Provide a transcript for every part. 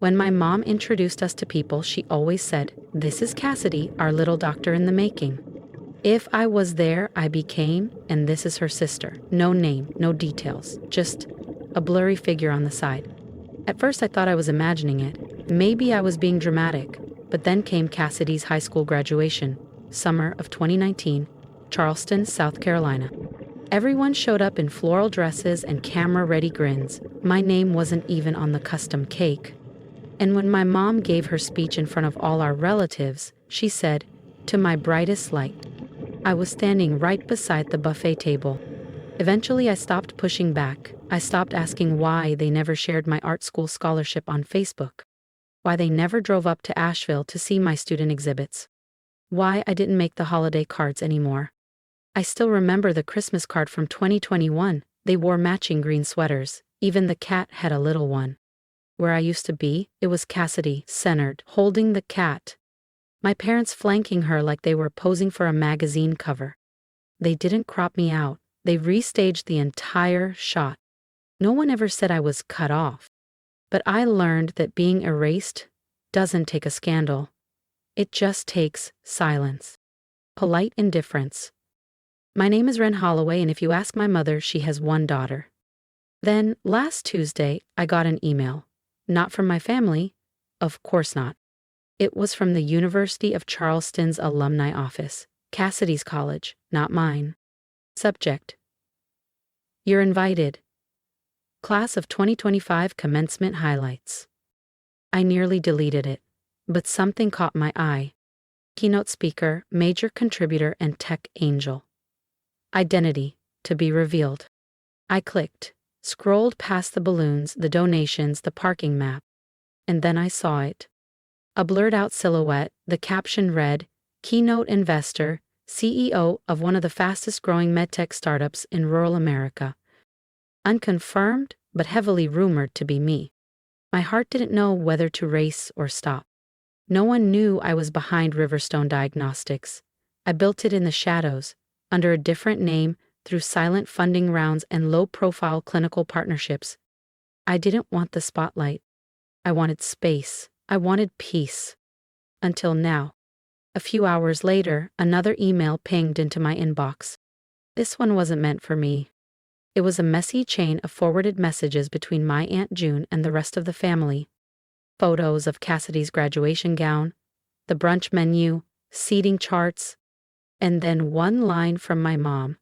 When my mom introduced us to people, she always said, "This is Cassidy, our little doctor in the making." If I was there, I became, and this is her sister. No name, no details, just a blurry figure on the side. At first, I thought I was imagining it. Maybe I was being dramatic. But then came Cassidy's high school graduation, summer of 2019, Charleston, South Carolina. Everyone showed up in floral dresses and camera-ready grins. My name wasn't even on the custom cake. And when my mom gave her speech in front of all our relatives, she said, "To my brightest light." I was standing right beside the buffet table. Eventually, I stopped pushing back. I stopped asking why they never shared my art school scholarship on Facebook. Why they never drove up to Asheville to see my student exhibits. Why I didn't make the holiday cards anymore. I still remember the Christmas card from 2021. They wore matching green sweaters. Even the cat had a little one. Where I used to be, it was Cassidy, centered, holding the cat. My parents flanking her like they were posing for a magazine cover. They didn't crop me out. They restaged the entire shot. No one ever said I was cut off. But I learned that being erased doesn't take a scandal. It just takes silence. Polite indifference. My name is Ren Holloway, and if you ask my mother, she has one daughter. Then, last Tuesday, I got an email. Not from my family. Of course not. It was from the University of Charleston's alumni office, Cassidy's college, not mine. Subject: You're invited. Class of 2025 commencement highlights. I nearly deleted it, but something caught my eye. Keynote speaker, major contributor, and tech angel. Identity, to be revealed. I clicked, scrolled past the balloons, the donations, the parking map, and then I saw it. A blurred out silhouette, the caption read, "Keynote investor, CEO of one of the fastest growing medtech startups in rural America." Unconfirmed, but heavily rumored to be me. My heart didn't know whether to race or stop. No one knew I was behind Riverstone Diagnostics. I built it in the shadows, under a different name, through silent funding rounds and low-profile clinical partnerships. I didn't want the spotlight. I wanted space. I wanted peace. Until now. A few hours later, another email pinged into my inbox. This one wasn't meant for me. It was a messy chain of forwarded messages between my Aunt June and the rest of the family. Photos of Cassidy's graduation gown, the brunch menu, seating charts, and then one line from my mom.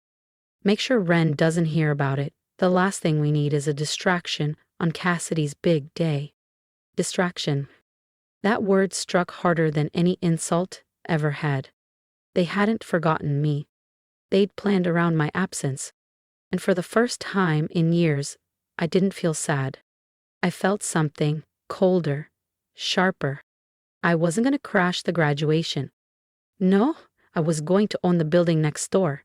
"Make sure Ren doesn't hear about it. The last thing we need is a distraction on Cassidy's big day." Distraction. That word struck harder than any insult ever had. They hadn't forgotten me. They'd planned around my absence. And for the first time in years, I didn't feel sad. I felt something colder, sharper. I wasn't going to crash the graduation. No, I was going to own the building next door.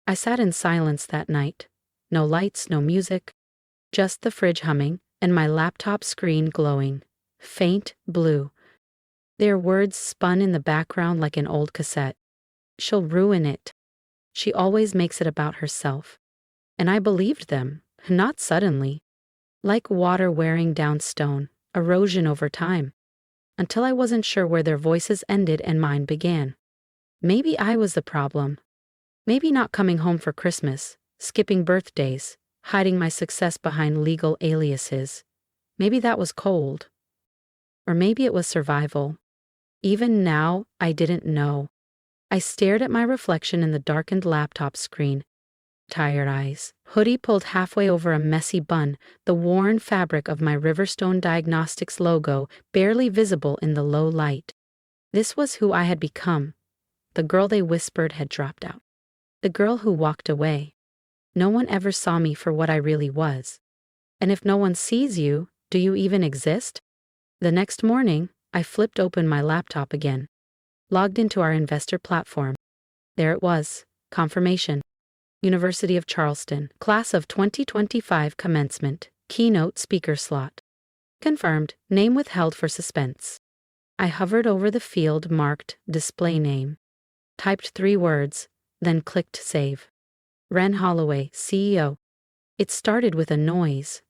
I sat in silence that night. No lights, no music. Just the fridge humming and my laptop screen glowing. Faint blue. Their words spun in the background like an old cassette. "She'll ruin it. She always makes it about herself." And I believed them, not suddenly. Like water wearing down stone, erosion over time. Until I wasn't sure where their voices ended and mine began. Maybe I was the problem. Maybe not coming home for Christmas, skipping birthdays, hiding my success behind legal aliases. Maybe that was cold. Or maybe it was survival. Even now, I didn't know. I stared at my reflection in the darkened laptop screen. Tired eyes, hoodie pulled halfway over a messy bun, the worn fabric of my Riverstone Diagnostics logo barely visible in the low light. This was who I had become. The girl they whispered had dropped out. The girl who walked away. No one ever saw me for what I really was. And if no one sees you, do you even exist? The next morning, I flipped open my laptop again. Logged into our investor platform. There it was, confirmation. University of Charleston, class of 2025 commencement, keynote speaker slot. Confirmed, name withheld for suspense. I hovered over the field marked display name. Typed 3 words, then clicked save. Ren Holloway, CEO. It started with a noise.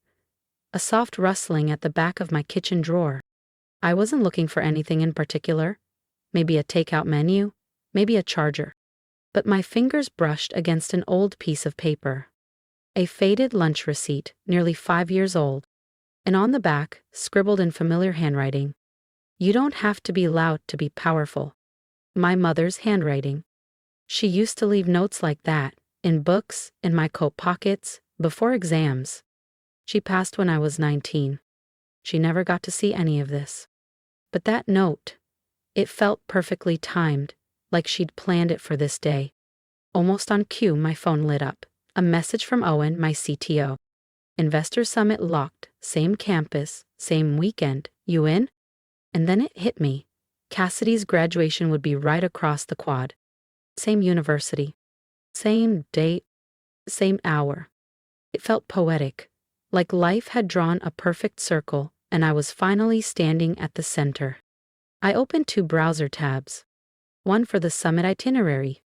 a soft rustling at the back of my kitchen drawer. I wasn't looking for anything in particular. Maybe a takeout menu, maybe a charger. But my fingers brushed against an old piece of paper. A faded lunch receipt, nearly 5 years old. And on the back, scribbled in familiar handwriting, "You don't have to be loud to be powerful." My mother's handwriting. She used to leave notes like that, in books, in my coat pockets, before exams. She passed when I was 19. She never got to see any of this. But that note, it felt perfectly timed, like she'd planned it for this day. Almost on cue, my phone lit up. A message from Owen, my CTO. "Investor Summit locked, same campus, same weekend. You in?" And then it hit me. Cassidy's graduation would be right across the quad. Same university. Same date. Same hour. It felt poetic, like life had drawn a perfect circle and I was finally standing at the center. I opened 2 browser tabs. One for the summit itinerary.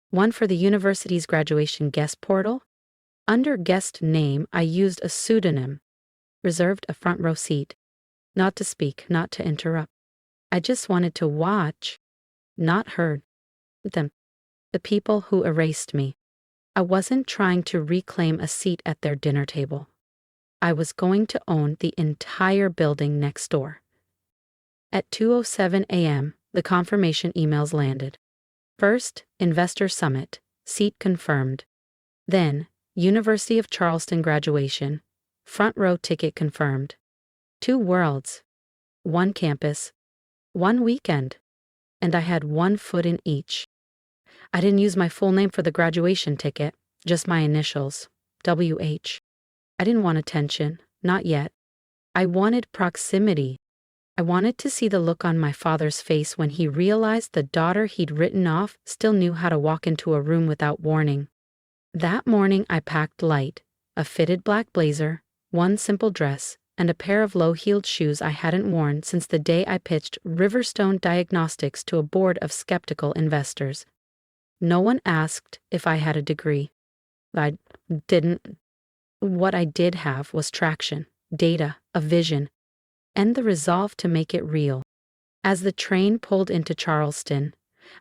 One for the university's graduation guest portal. Under guest name, I used a pseudonym. Reserved a front row seat. Not to speak, not to interrupt. I just wanted to watch, not heard, them. The people who erased me. I wasn't trying to reclaim a seat at their dinner table. I was going to own the entire building next door. At 2:07 a.m., the confirmation emails landed. First, Investor Summit, seat confirmed. Then, University of Charleston graduation, front row ticket confirmed. 2 worlds, 1 campus, 1 weekend, and I had 1 foot in each. I didn't use my full name for the graduation ticket, just my initials, WH. I didn't want attention, not yet. I wanted proximity. I wanted to see the look on my father's face when he realized the daughter he'd written off still knew how to walk into a room without warning. That morning I packed light, a fitted black blazer, 1 simple dress, and a pair of low-heeled shoes I hadn't worn since the day I pitched Riverstone Diagnostics to a board of skeptical investors. No one asked if I had a degree. I didn't. What I did have was traction, data, a vision, and the resolve to make it real. As the train pulled into Charleston,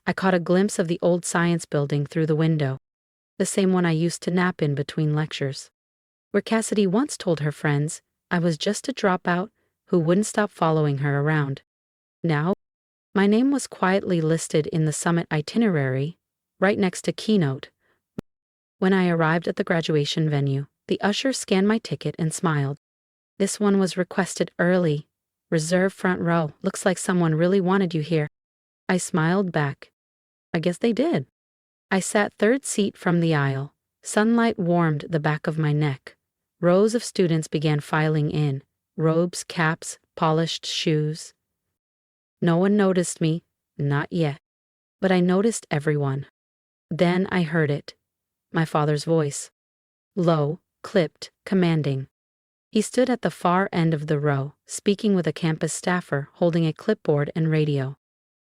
I caught a glimpse of the old science building through the window, the same one I used to nap in between lectures, where Cassidy once told her friends I was just a dropout who wouldn't stop following her around. Now, my name was quietly listed in the summit itinerary, right next to keynote. When I arrived at the graduation venue, the usher scanned my ticket and smiled. "This one was requested early. Reserve front row. Looks like someone really wanted you here." I smiled back. I guess they did. I sat 3rd seat from the aisle. Sunlight warmed the back of my neck. Rows of students began filing in. Robes, caps, polished shoes. No one noticed me, not yet. But I noticed everyone. Then I heard it. My father's voice. Low, clipped, commanding. He stood at the far end of the row, speaking with a campus staffer holding a clipboard and radio.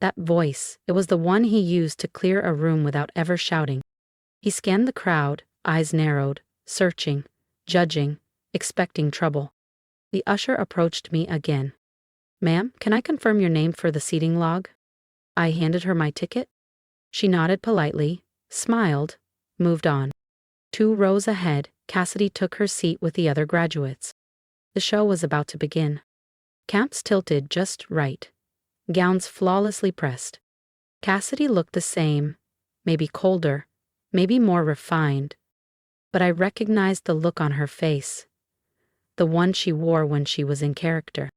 That voice, it was the one he used to clear a room without ever shouting. He scanned the crowd, eyes narrowed, searching, judging, expecting trouble. The usher approached me again. "Ma'am, can I confirm your name for the seating log?" I handed her my ticket. She nodded politely, smiled, moved on. 2 rows ahead, Cassidy took her seat with the other graduates. The show was about to begin. Camps tilted just right. Gowns flawlessly pressed. Cassidy looked the same, maybe colder, maybe more refined. But I recognized the look on her face. The one she wore when she was in character.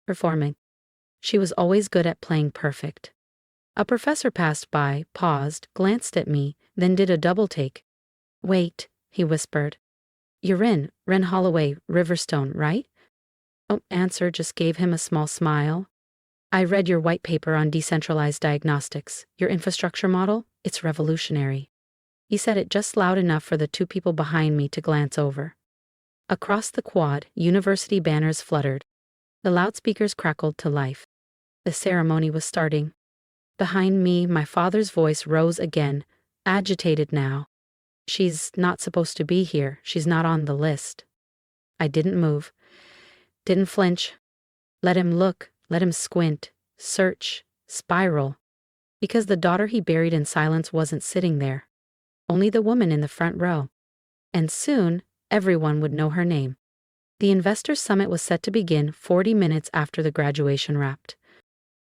Performing. She was always good at playing perfect. A professor passed by, paused, glanced at me, then did a double take. "Wait," he whispered. "You're in, Ren Holloway, Riverstone, right?" Oh, answer just gave him a small smile. "I read your white paper on decentralized diagnostics. Your infrastructure model? It's revolutionary." He said it just loud enough for the 2 people behind me to glance over. Across the quad, university banners fluttered. The loudspeakers crackled to life. The ceremony was starting. Behind me, my father's voice rose again, agitated now. "She's not supposed to be here. She's not on the list." I didn't move. Didn't flinch. Let him look, let him squint, search, spiral. Because the daughter he buried in silence wasn't sitting there. Only the woman in the front row. And soon, everyone would know her name. The Investors Summit was set to begin 40 minutes after the graduation wrapped.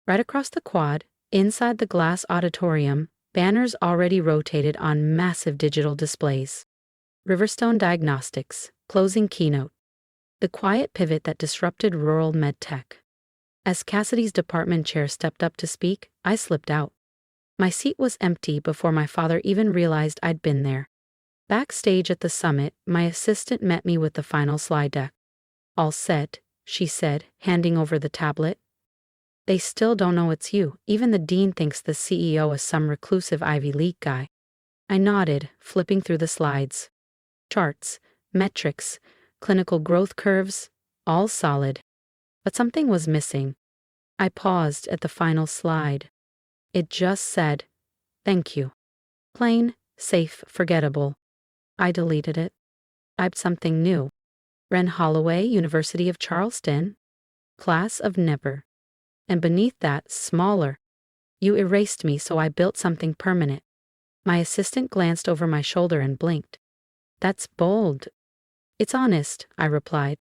Right across the quad, inside the glass auditorium, banners already rotated on massive digital displays. Riverstone Diagnostics, closing keynote. The quiet pivot that disrupted rural medtech. As Cassidy's department chair stepped up to speak, I slipped out. My seat was empty before my father even realized I'd been there. Backstage at the summit, my assistant met me with the final slide deck. All set, she said, handing over the tablet. They still don't know it's you. Even the dean thinks the CEO is some reclusive Ivy League guy. I nodded, flipping through the slides. Charts, metrics, clinical growth curves, all solid. But something was missing. I paused at the final slide. It just said, "Thank you." Plain, safe, forgettable. I deleted it. Typed something new. Ren Holloway, University of Charleston. Class of never. And beneath that, smaller. You erased me, so I built something permanent. My assistant glanced over my shoulder and blinked. That's bold. It's honest, I replied.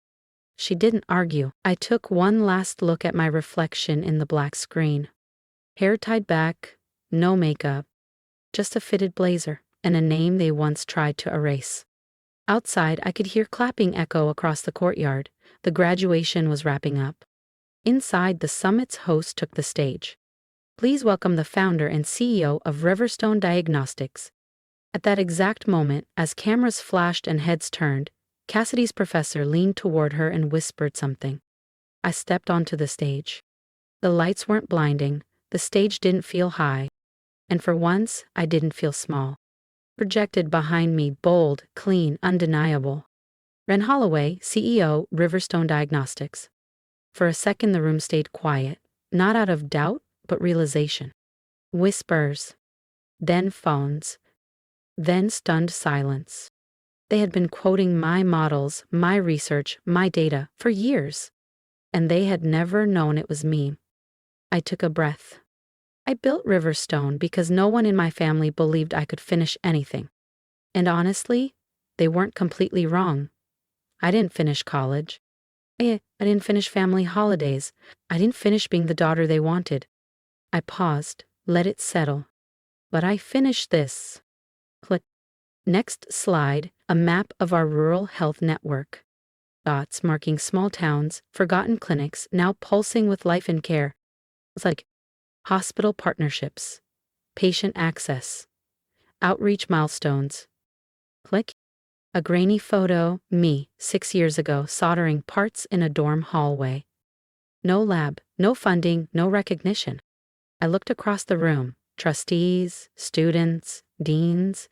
She didn't argue. I took one last look at my reflection in the black screen. Hair tied back, no makeup, just a fitted blazer, and a name they once tried to erase. Outside, I could hear clapping echo across the courtyard. The graduation was wrapping up. Inside, the summit's host took the stage. Please welcome the founder and CEO of Riverstone Diagnostics. At that exact moment, as cameras flashed and heads turned, Cassidy's professor leaned toward her and whispered something. I stepped onto the stage. The lights weren't blinding, the stage didn't feel high, and for once, I didn't feel small. Projected behind me, bold, clean, undeniable. Ren Holloway, CEO, Riverstone Diagnostics. For a second the room stayed quiet, not out of doubt, but realization. Whispers. Then phones. Then stunned silence. They had been quoting my models, my research, my data, for years. And they had never known it was me. I took a breath. I built Riverstone because no one in my family believed I could finish anything. And honestly, they weren't completely wrong. I didn't finish college. I didn't finish family holidays. I didn't finish being the daughter they wanted. I paused, let it settle. But I finished this. Click. Next slide, a map of our rural health network. Dots marking small towns, forgotten clinics, now pulsing with life and care. It's like hospital partnerships, patient access, outreach milestones. Click. A grainy photo, me, 6 years ago, soldering parts in a dorm hallway. No lab, no funding, no recognition. I looked across the room, trustees, students, deans.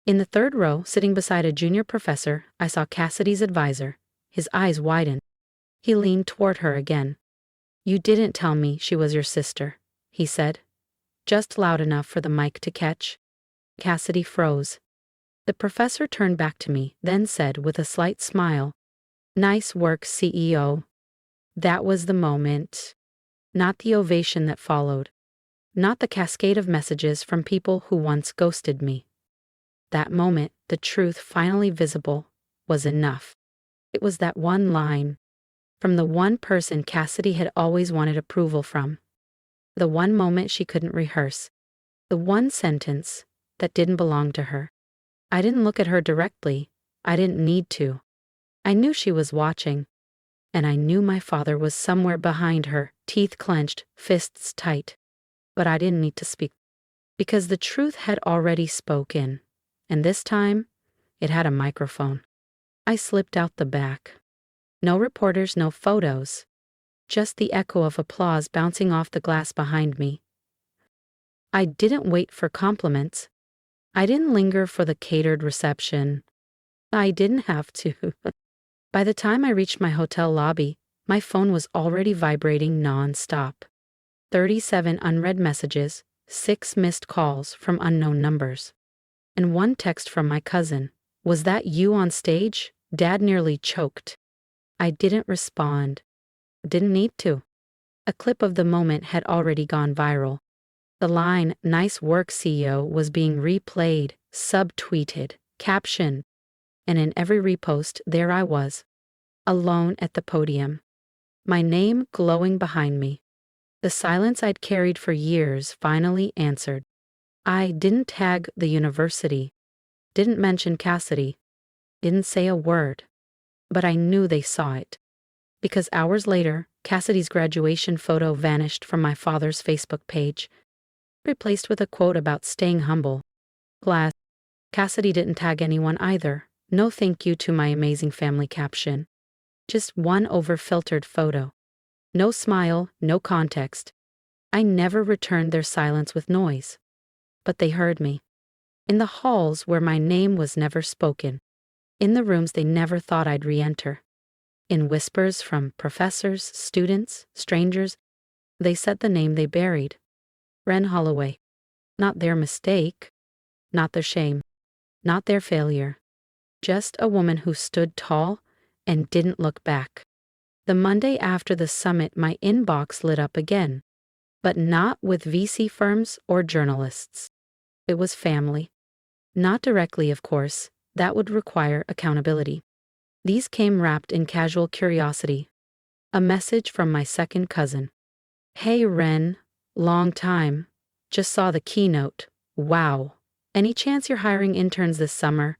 In the third row, sitting beside a junior professor, I saw Cassidy's advisor. His eyes widened. He leaned toward her again. "You didn't tell me she was your sister," he said, just loud enough for the mic to catch. Cassidy froze. The professor turned back to me, then said with a slight smile, "Nice work, CEO." That was the moment. Not the ovation that followed. Not the cascade of messages from people who once ghosted me. That moment, the truth finally visible, was enough. It was that one line. From the one person Cassidy had always wanted approval from. The one moment she couldn't rehearse. The one sentence that didn't belong to her. I didn't look at her directly. I didn't need to. I knew she was watching. And I knew my father was somewhere behind her, teeth clenched, fists tight. But I didn't need to speak. Because the truth had already spoken. And this time, it had a microphone. I slipped out the back. No reporters, no photos. Just the echo of applause bouncing off the glass behind me. I didn't wait for compliments. I didn't linger for the catered reception. I didn't have to. By the time I reached my hotel lobby, my phone was already vibrating non-stop. 37 unread messages, 6 missed calls from unknown numbers. And one text from my cousin. "Was that you on stage?" Dad nearly choked. I didn't respond. Didn't need to. A clip of the moment had already gone viral. The line, "Nice work, CEO," was being replayed, subtweeted, captioned, and in every repost, there I was, alone at the podium. My name glowing behind me. The silence I'd carried for years finally answered. I didn't tag the university, didn't mention Cassidy, didn't say a word, but I knew they saw it. Because hours later, Cassidy's graduation photo vanished from my father's Facebook page, replaced with a quote about staying humble. Glass. Cassidy didn't tag anyone either. No thank you to my amazing family caption. Just one over-filtered photo. No smile, no context. I never returned their silence with noise. But they heard me. In the halls where my name was never spoken. In the rooms they never thought I'd re-enter. In whispers from professors, students, strangers, they said the name they buried. Wren Holloway. Not their mistake. Not their shame. Not their failure. Just a woman who stood tall and didn't look back. The Monday after the summit, my inbox lit up again. But not with VC firms or journalists. It was family. Not directly, of course. That would require accountability. These came wrapped in casual curiosity. A message from my second cousin. "Hey Ren, long time. Just saw the keynote. Wow. Any chance you're hiring interns this summer?"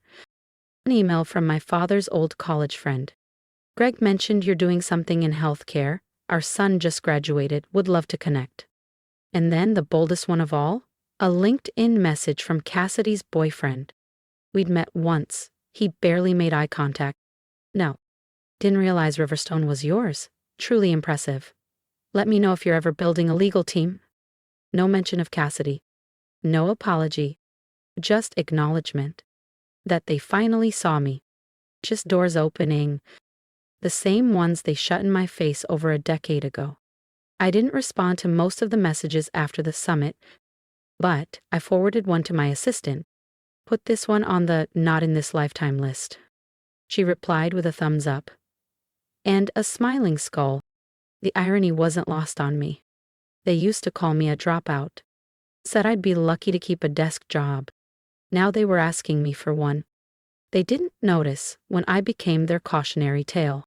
An email from my father's old college friend. "Greg mentioned you're doing something in healthcare. Our son just graduated, would love to connect." And then the boldest one of all, a LinkedIn message from Cassidy's boyfriend. We'd met once. He barely made eye contact. "No. Didn't realize Riverstone was yours. Truly impressive. Let me know if you're ever building a legal team." No mention of Cassidy. No apology. Just acknowledgement. That they finally saw me. Just doors opening. The same ones they shut in my face over a decade ago. I didn't respond to most of the messages after the summit, but I forwarded one to my assistant. "Put this one on the not in this lifetime list." She replied with a thumbs up. And a smiling skull. The irony wasn't lost on me. They used to call me a dropout. Said I'd be lucky to keep a desk job. Now they were asking me for one. They didn't notice when I became their cautionary tale.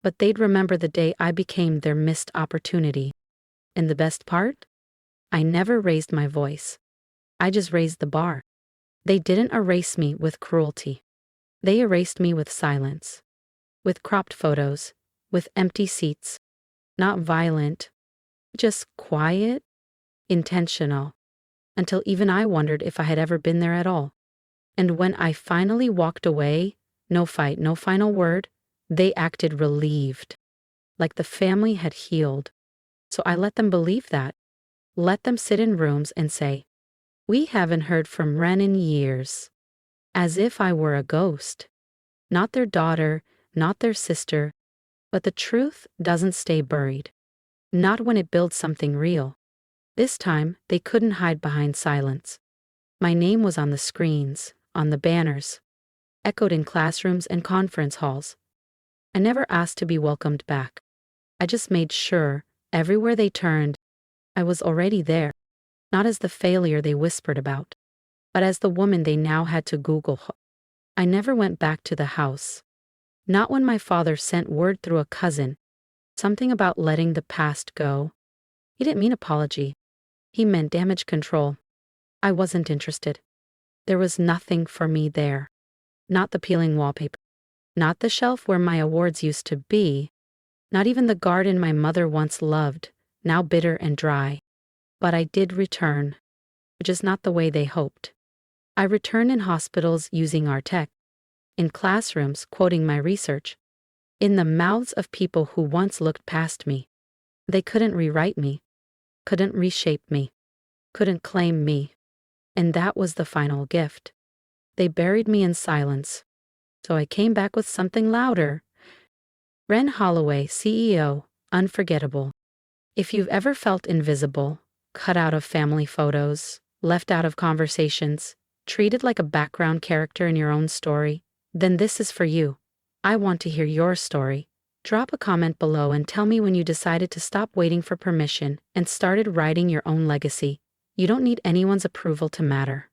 But they'd remember the day I became their missed opportunity. And the best part? I never raised my voice. I just raised the bar. They didn't erase me with cruelty. They erased me with silence. With cropped photos. With empty seats. Not violent. Just quiet. Intentional. Until even I wondered if I had ever been there at all. And when I finally walked away, no fight, no final word, they acted relieved. Like the family had healed. So I let them believe that. Let them sit in rooms and say, "We haven't heard from Ren in years." As if I were a ghost. Not their daughter, not their sister, but the truth doesn't stay buried. Not when it builds something real. This time, they couldn't hide behind silence. My name was on the screens, on the banners, echoed in classrooms and conference halls. I never asked to be welcomed back. I just made sure, everywhere they turned, I was already there. Not as the failure they whispered about, but as the woman they now had to Google. I never went back to the house. Not when my father sent word through a cousin, something about letting the past go. He didn't mean apology. He meant damage control. I wasn't interested. There was nothing for me there. Not the peeling wallpaper. Not the shelf where my awards used to be. Not even the garden my mother once loved, now bitter and dry. But I did return. Just not the way they hoped. I returned in hospitals using our tech. In classrooms quoting my research. In the mouths of people who once looked past me. They couldn't rewrite me. Couldn't reshape me. Couldn't claim me. And that was the final gift. They buried me in silence. So I came back with something louder. Ren Holloway, CEO, unforgettable. If you've ever felt invisible, cut out of family photos, left out of conversations, treated like a background character in your own story, then this is for you. I want to hear your story. Drop a comment below and tell me when you decided to stop waiting for permission and started writing your own legacy. You don't need anyone's approval to matter.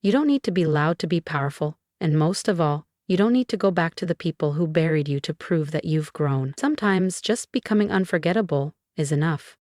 You don't need to be loud to be powerful, and most of all, you don't need to go back to the people who buried you to prove that you've grown. Sometimes just becoming unforgettable is enough.